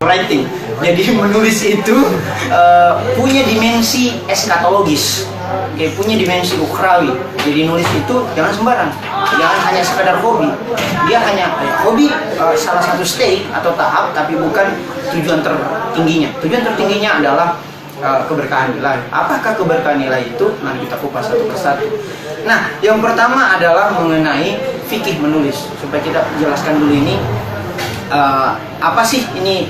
writing. Jadi menulis itu punya dimensi eskatologis, punya dimensi ukrawi. Jadi nulis itu jangan sembarang, jangan hanya sekadar hobi. Dia hanya hobi salah satu stage atau tahap, tapi bukan tujuan tertingginya. Tujuan tertingginya adalah keberkahan nilai. Apakah keberkahan nilai itu? Mari kita kupas satu persatu. Nah, yang pertama adalah mengenai fikih menulis. Supaya kita jelaskan dulu ini apa sih ini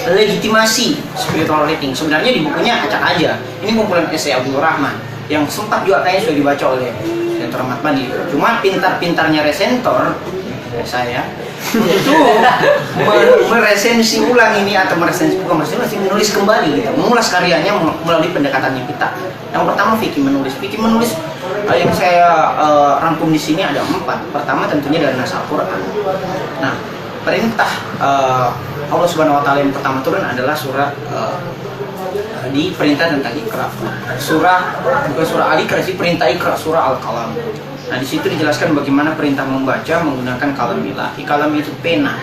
legitimasi spiritual writing. Sebenarnya di bukunya acak aja. Ini kumpulan esai Abdul Rahman yang sempat juga kayaknya sudah dibaca oleh Sentor Ahmad Badi. Cuma pintar-pintarnya resentor saya itu meresensi ulang ini, atau menulis kembali gitu, mengulas karyanya melalui pendekatannya kita. Yang pertama fikih menulis. Fikih menulis yang saya rangkum di sini ada 4. Pertama tentunya dari nas Al-Quran. Nah, perintah Allah Subhanahu Wa Taala yang pertama turun adalah surah di perintah tentang Iqra. Bukan surah Al-Iqra sih, perintah Iqra, surah Al-Qalam. Nah, di situ dijelaskan bagaimana perintah membaca menggunakan kalamillah. Kalam itu pena.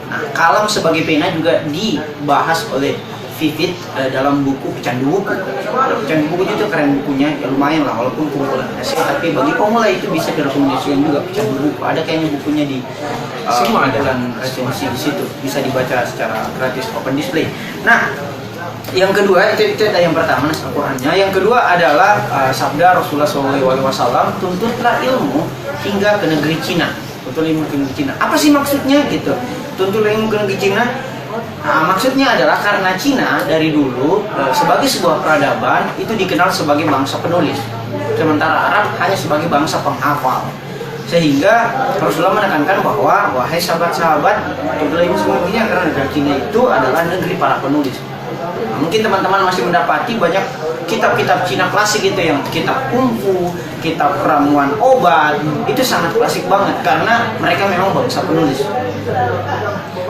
Nah, kalam sebagai pena juga dibahas oleh Vivit dalam buku Pecandu Buku. Pecandu Buku itu keren bukunya, ya lumayan lah walaupun kumpulan esai, tapi bagi pemula itu bisa direkomendasikan juga Pecandu Buku. Ada kayaknya bukunya di semua dan resensi di situ, bisa dibaca secara gratis open display. Nah, yang kedua itu yang pertama nas Al-Qur'annya. Yang kedua adalah sabda Rasulullah SAW, tuntutlah ilmu hingga ke negeri Cina. Tuntutlah ilmu ke negeri Cina. Apa sih maksudnya gitu? Tuntutlah ilmu ke negeri Cina. Nah, maksudnya adalah karena Cina dari dulu sebagai sebuah peradaban itu dikenal sebagai bangsa penulis, sementara Arab hanya sebagai bangsa penghafal. Sehingga Rasulullah menekankan bahwa wahai sahabat-sahabat, tuntutlah ilmu semuanya, karena negeri Cina itu adalah negeri para penulis. Nah, mungkin teman-teman masih mendapati banyak kitab-kitab Cina klasik itu, yang kitab kungfu, kitab ramuan obat, itu sangat klasik banget karena mereka memang bangsa penulis.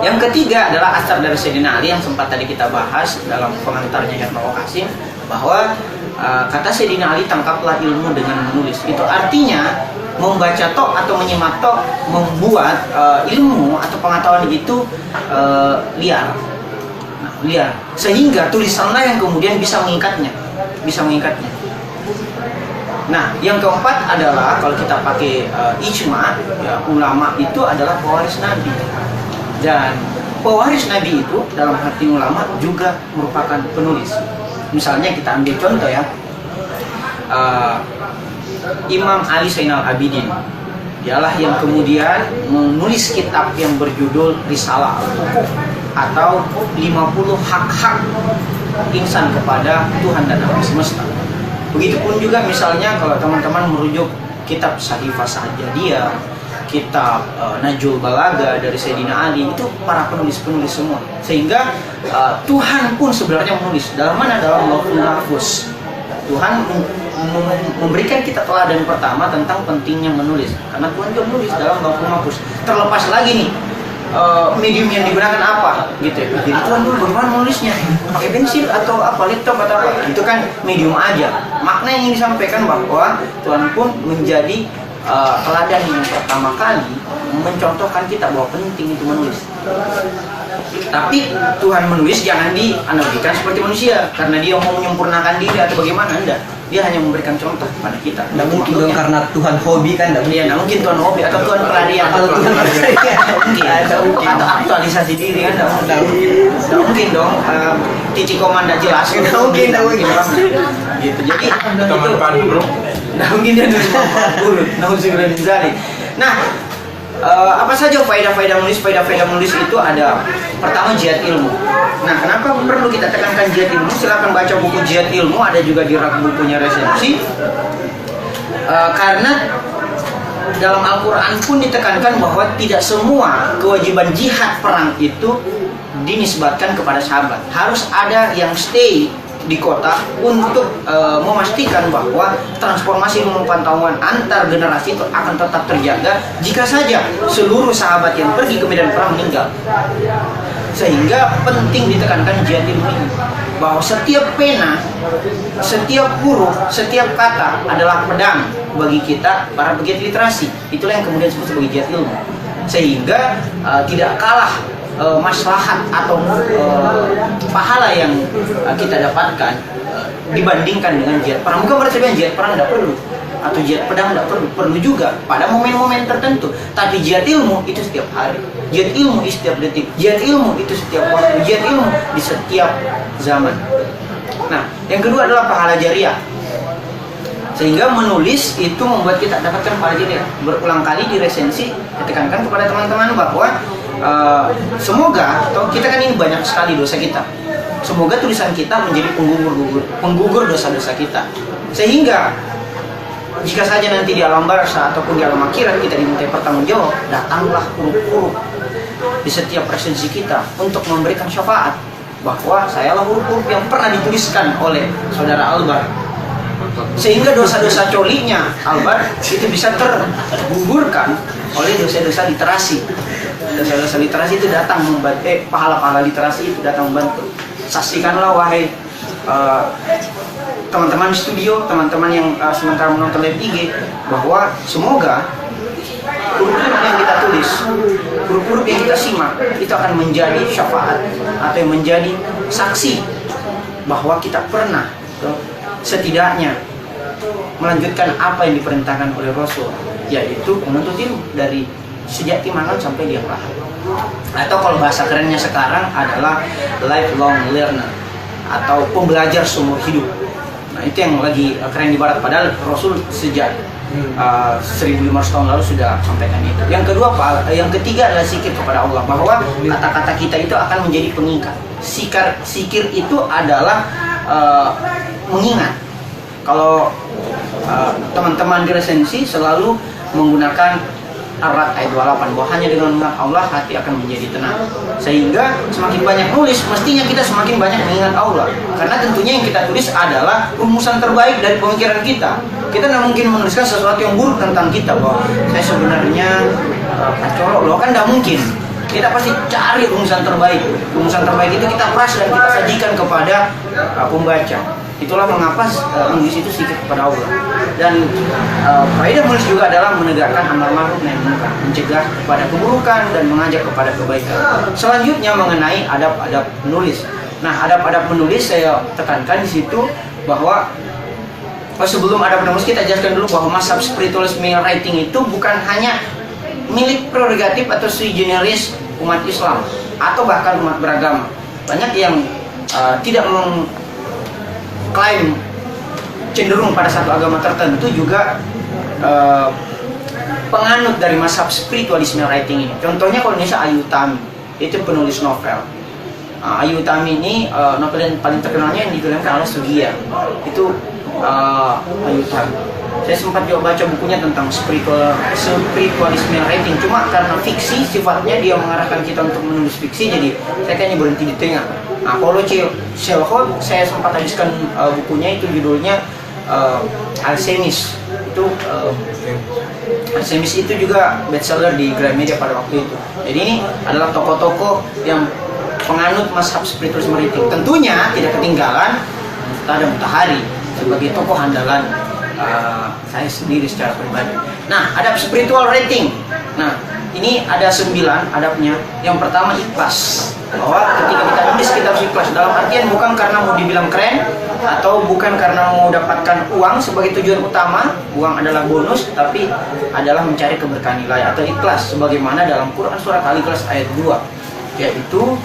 Yang ketiga adalah asar dari Sayyidina Ali yang sempat tadi kita bahas dalam komentarnya Hermawa Qasim, bahwa kata Sayyidina Ali, tangkaplah ilmu dengan menulis. Itu artinya membaca tok atau menyimak tok membuat ilmu atau pengetahuan itu liar. Liar, sehingga tulisanlah yang kemudian bisa mengikatnya. Nah, yang keempat adalah kalau kita pakai ijma, ya, ulama itu adalah pewaris Nabi, dan pewaris Nabi itu dalam hati ulama juga merupakan penulis. Misalnya kita ambil contoh ya, Imam Ali Zainal Abidin, dialah yang kemudian menulis kitab yang berjudul Risalah Al-Hukuk, atau 50 hak-hak insan kepada Tuhan dan alam semesta. Begitupun juga misalnya kalau teman-teman merujuk kitab Sahifah Sajadiyah, kitab Najul Balaga dari Sayyidina Ali, itu para penulis-penulis semua. Sehingga Tuhan pun sebenarnya menulis. Dalam mana? Dalam Lauhul Mahfuz. Tuhan memberikan kita teladan pertama tentang pentingnya menulis, karena Tuhan juga menulis dalam Lauhul Mahfuz. Terlepas lagi nih medium yang digunakan apa gitu ya. Jadi Tuhan dulu bagaimana menulisnya, pakai pensil atau apa, laptop atau apa, itu kan medium aja. Makna yang disampaikan bahwa Tuhan pun menjadi teladan yang pertama kali mencontohkan kita bahwa penting itu menulis. Tapi Tuhan menulis jangan dianalogikan seperti manusia, karena dia mau menyempurnakan diri atau bagaimana. Enggak, dia hanya memberikan contoh pada kita. Nggak mungkin dong karena Tuhan hobi kan? Nggak mungkin Tuhan hobi atau Tuhan pelarian atau Tuhan atau aktualisasi diri kan? Nggak mungkin dong. Titik koma nggak jelas. Nggak mungkin gitu. Jadi teman Pandu. Nggak mungkin dia nulis buruk. Nah, apa saja faedah-faedah menulis? Faedah-faedah menulis itu ada, pertama, jihad ilmu. Nah, kenapa perlu kita tekankan jihad ilmu? Silakan baca buku jihad ilmu, ada juga di rak bukunya resensi. Karena dalam Al-Quran pun ditekankan bahwa tidak semua kewajiban jihad perang itu dinisbatkan kepada sahabat. Harus ada yang stay di kota untuk memastikan bahwa transformasi ilmu pengetahuan antar generasi itu akan tetap terjaga jika saja seluruh sahabat yang pergi ke medan perang meninggal. Sehingga penting ditekankan jihad ilmu ini, bahwa setiap pena, setiap huruf, setiap kata adalah pedang bagi kita para pegiat literasi. Itulah yang kemudian disebut sebagai jihad ilmu. Sehingga tidak kalah maslahat atau pahala yang kita dapatkan dibandingkan dengan jihad perang. Bukan berarti jihad perang tidak perlu atau jihad pedang tidak perlu juga pada momen-momen tertentu. Tapi jihad ilmu itu setiap hari, jihad ilmu itu setiap detik, jihad ilmu itu setiap waktu, jihad ilmu di setiap zaman. Nah, yang kedua adalah pahala jariah. Sehingga menulis itu membuat kita dapatkan pahala jariah. Berulang kali di resensi ditekankan kepada teman-teman bahwa semoga, atau kita kan ini banyak sekali dosa kita, semoga tulisan kita menjadi penggugur dosa-dosa kita. Sehingga jika saja nanti di alam barzah ataupun di alam akhirat kita diminta pertanggungjawab, datanglah huruf-huruf di setiap resensi kita untuk memberikan syafaat bahwa sayalah huruf-huruf yang pernah dituliskan oleh saudara Albar, sehingga dosa-dosa colinya Albar itu bisa tergugurkan oleh dosa-dosa literasi. Dosa-dosa literasi itu datang membantu, pahala-pahala literasi itu datang membantu. Saksikanlah wahai teman-teman studio, teman-teman yang sementara menonton live IG, bahwa semoga huruf-huruf yang kita tulis, huruf-huruf yang kita simak itu akan menjadi syafaat atau yang menjadi saksi bahwa kita pernah setidaknya melanjutkan apa yang diperintahkan oleh Rasul, yaitu menuntut ilmu dari sejak timangan sampai liang lahat. Atau kalau bahasa kerennya sekarang adalah lifelong learner atau pembelajar seumur hidup. Nah, itu yang lagi keren di barat, padahal Rasul sejak 1500 tahun lalu sudah sampaikan itu. Yang kedua, yang ketiga adalah zikir kepada Allah, bahwa kata-kata kita itu akan menjadi pengikat. Zikir itu adalah mengingat. Kalau teman-teman di resensi selalu menggunakan Ar-Ra'd ayat 28, bahwa hanya dengan mengingat Allah hati akan menjadi tenang. Sehingga semakin banyak nulis, mestinya kita semakin banyak mengingat Allah. Karena tentunya yang kita tulis adalah rumusan terbaik dari pemikiran kita. Kita tidak mungkin menuliskan sesuatu yang buruk tentang kita, bahwa saya sebenarnya pacolok loh, kan tidak mungkin. Kita pasti cari rumusan terbaik. Rumusan terbaik itu kita peras dan kita sajikan kepada pembaca. Itulah mengapa menulis itu sedikit kepada Allah. Dan faedah menulis juga adalah menegakkan amar ma'ruf nahi munkar, mencegah kepada keburukan dan mengajak kepada kebaikan. Selanjutnya mengenai adab-adab menulis. Nah, adab-adab menulis saya tekankan di situ bahwa sebelum adab menulis kita jelaskan dulu bahwa mazhab spiritualisme writing itu bukan hanya milik prerogatif atau sui generis umat Islam atau bahkan umat beragama. Banyak yang tidak klaim cenderung pada satu agama tertentu juga penganut dari mazhab spiritualisme writing ini. Contohnya kalau misalnya Ayu Utami, itu penulis novel. Ayu Utami ini novel yang paling terkenalnya yang difilmkan oleh Sugia. Itu Ayu Utami. Saya sempat juga baca bukunya tentang spiritualisme writing. Cuma karena fiksi sifatnya, dia mengarahkan kita untuk menulis fiksi, jadi saya kayaknya berhenti di tengah. Nah, kalau Sherlock saya sempat habiskan bukunya, itu judulnya Alchemist. Itu Alchemist itu juga bestseller di Gramedia pada waktu itu. Jadi ini adalah tokoh-tokoh yang penganut mazhab spiritualisme writing. Tentunya tidak ketinggalan Muftadha Mutahari sebagai tokoh andalan saya sendiri secara pribadi. Nah, adab spiritual writing. Nah, ini ada 9 adabnya. Yang pertama, ikhlas. Bahwa ketika kita nulis, kita harus ikhlas. Dalam artian bukan karena mau dibilang keren atau bukan karena mau dapatkan uang sebagai tujuan utama. Uang adalah bonus, tapi adalah mencari keberkahan ilahi atau ikhlas. Sebagaimana dalam Quran surat Al-Ikhlas ayat 2, yaitu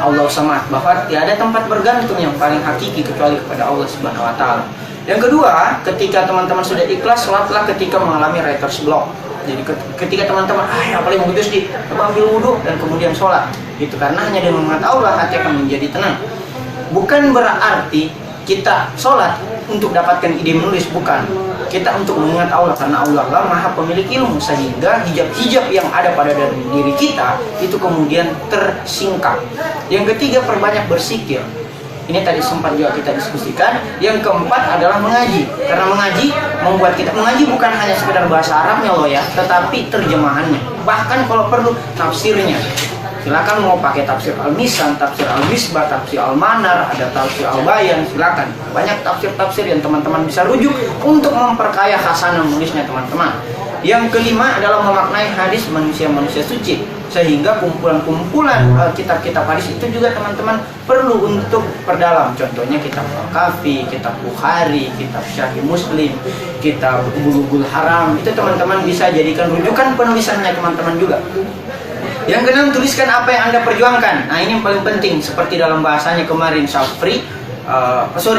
Allah Samad, bahwa tiada tempat bergantung yang paling hakiki kecuali kepada Allah Subhanahu wa Ta'ala. Yang kedua, ketika teman-teman sudah ikhlas, sholatlah ketika mengalami writer's block. Jadi ketika teman-teman, apalagi mau kudus ambil wudhu dan kemudian sholat. Itu karena hanya dengan mengingat Allah hati akan menjadi tenang. Bukan berarti kita sholat untuk dapatkan ide menulis, bukan. Kita untuk mengingat Allah, karena Allah lah maha pemilik ilmu, sehingga hijab-hijab yang ada pada diri kita itu kemudian tersingkap. Yang ketiga, perbanyak berzikir. Ini tadi sempat juga kita diskusikan. Yang keempat adalah mengaji. Karena mengaji membuat kita, mengaji bukan hanya sekedar bahasa Arabnya loh ya, tetapi terjemahannya. Bahkan kalau perlu tafsirnya. Silakan mau pakai tafsir Al-Misan, tafsir Al-Misbah, tafsir Al-Manar, ada tafsir Al-Bayan, silakan. Banyak tafsir-tafsir yang teman-teman bisa rujuk untuk memperkaya khasanah menulisnya teman-teman. Yang kelima adalah memaknai hadis manusia-manusia suci. Sehingga kumpulan-kumpulan kitab-kitab hadis itu juga teman-teman perlu untuk perdalam. Contohnya kitab Al-Kafi, kitab Bukhari, kitab Sahih Muslim, kitab Bulughul Haram. Itu teman-teman bisa jadikan rujukan penulisannya teman-teman juga. Yang keenam, tuliskan apa yang Anda perjuangkan. Nah, ini yang paling penting. Seperti dalam bahasanya kemarin Syafri,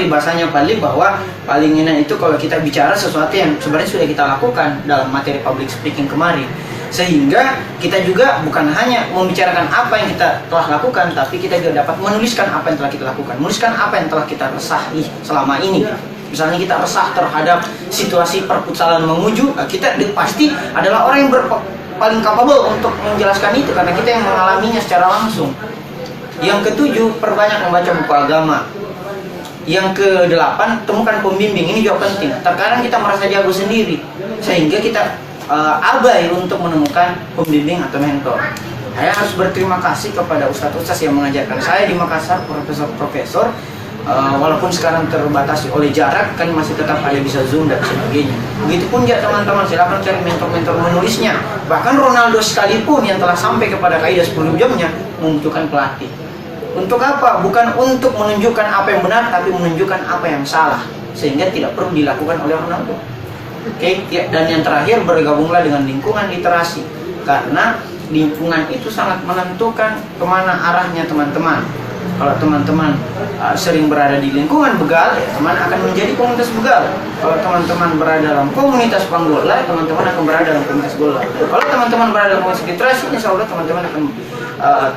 bahasanya Fadli, bahwa paling enak itu kalau kita bicara sesuatu yang sebenarnya sudah kita lakukan dalam materi public speaking kemarin. Sehingga kita juga bukan hanya membicarakan apa yang kita telah lakukan, tapi kita juga dapat menuliskan apa yang telah kita lakukan, menuliskan apa yang telah kita resahi selama ini. Misalnya kita resah terhadap situasi perputaran memuju, kita pasti adalah orang yang paling capable untuk menjelaskan itu, karena kita yang mengalaminya secara langsung. Yang ketujuh, perbanyak membaca buku agama. Yang kedelapan, temukan pembimbing. Ini juga penting. Terkadang kita merasa jago sendiri, sehingga kita abai untuk menemukan pembimbing atau mentor. Saya harus berterima kasih kepada ustadz-ustadz yang mengajarkan saya di Makassar, profesor-profesor. Walaupun sekarang terbatasi oleh jarak, kan masih tetap ada bisa Zoom dan sebagainya. Begitupun ya teman-teman, silakan cari mentor-mentor menulisnya. Bahkan Ronaldo sekalipun yang telah sampai kepada kaidah 10 jamnya membutuhkan pelatih. Untuk apa? Bukan untuk menunjukkan apa yang benar, tapi menunjukkan apa yang salah, sehingga tidak perlu dilakukan oleh Ronaldo. Oke, ya, dan yang terakhir, bergabunglah dengan lingkungan literasi, karena lingkungan itu sangat menentukan kemana arahnya teman-teman. Kalau teman-teman sering berada di lingkungan begal, ya, teman akan menjadi komunitas begal. Kalau teman-teman berada dalam komunitas panggola, teman-teman akan berada dalam komunitas gola. Kalau teman-teman berada dalam komunitas literasi, insya Allah teman-teman akan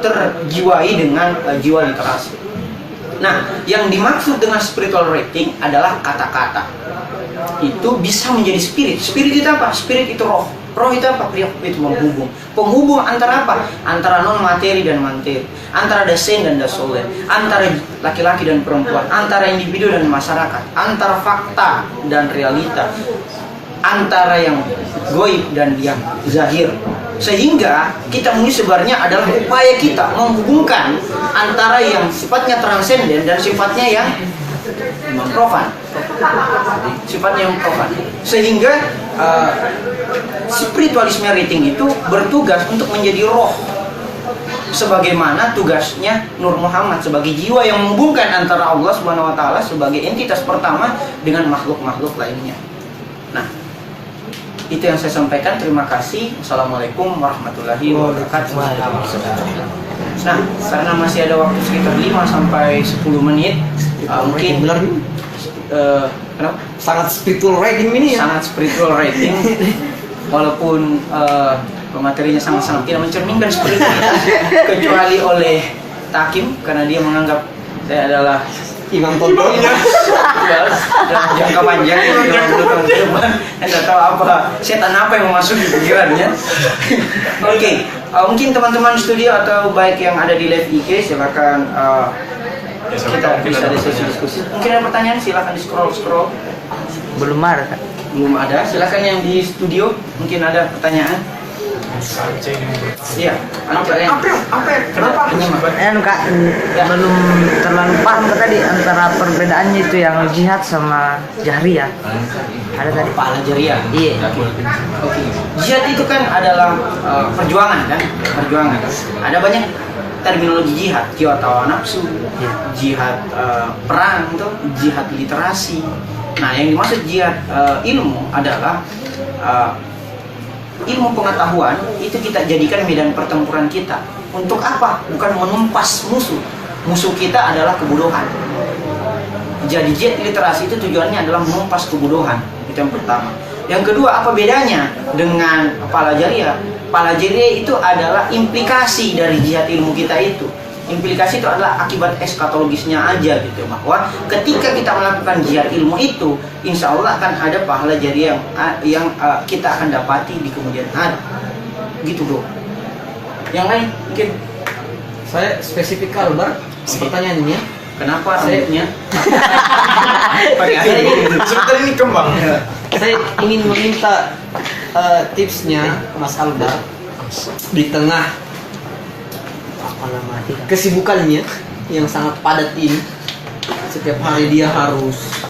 terjiwai dengan jiwa literasi. Nah, yang dimaksud dengan spiritual writing adalah kata-kata. Itu bisa menjadi spirit. Spirit itu apa? Spirit itu roh. Roh itu apa? Itu menghubung. Penghubung antara apa? Antara non materi dan materi, antara dasen dan dasolen, antara laki-laki dan perempuan, antara individu dan masyarakat, antara fakta dan realita, antara yang goib dan yang zahir. Sehingga kita ini sebenarnya adalah upaya kita menghubungkan antara yang sifatnya transenden dan sifatnya yang profan. Sifatnya yang profan. Sehingga spiritualisme writing itu bertugas untuk menjadi roh, sebagaimana tugasnya Nur Muhammad sebagai jiwa yang menghubungkan antara Allah Subhanahu wa taala sebagai entitas pertama dengan makhluk-makhluk lainnya. Nah, itu yang saya sampaikan. Terima kasih. Assalamualaikum warahmatullahi wabarakatuh. Nah, karena masih ada waktu sekitar 5 sampai 10 menit, mungkin kenapa? Sangat spiritual writing ini ya. Sangat spiritual writing. Walaupun materinya sangat-sangat tidak mencerminkan spiritualitas, kecuali oleh Takim, karena dia menganggap saya adalah Imam Tonton ya. Dalam jangka panjang, dalam 2 tahun ke depan, tidak tahu apa setan apa yang memasuki pikirannya. Oke, mungkin teman-teman studio atau baik yang ada di live IG, silakan kita bisa diskusi. Mungkin ada pertanyaan, silakan di scroll. Belum ada, Kak. Belum ada, silakan yang di studio mungkin ada pertanyaan. Iya, apa yang kenapa? Kak, belum terlalu paham Kak tadi antara perbedaannya itu yang jihad sama jahriyah. Ada tadi Pahala jariah. Iya. Oke. Jihad itu kan adalah perjuangan kan? Perjuangan. Ada banyak terminologi jihad, jihad hawa nafsu, jihad perang itu, jihad literasi. Nah, yang dimaksud jihad ilmu adalah ilmu pengetahuan itu kita jadikan medan pertempuran kita. Untuk apa? Bukan menumpas musuh. Musuh kita adalah kebodohan. Jadi jihad literasi itu tujuannya adalah menumpas kebodohan. Itu yang pertama. Yang kedua, apa bedanya dengan pahala jariah? Pahala jariah itu adalah implikasi dari jihad ilmu kita itu. Implikasi itu adalah akibat eskatologisnya aja gitu, bahwa ketika kita melakukan jihad ilmu itu, insya Allah akan ada pahala jariah yang kita akan dapati di kemudian hari. Gitu bro. Yang lain mungkin? Saya spesifik Kalbar. Pertanyaannya, Kenapa rambutnya? Sebentar ini kembang. saya ingin meminta tipsnya Mas Albar di tengah kesibukannya yang sangat padat ini. Setiap hari dia harus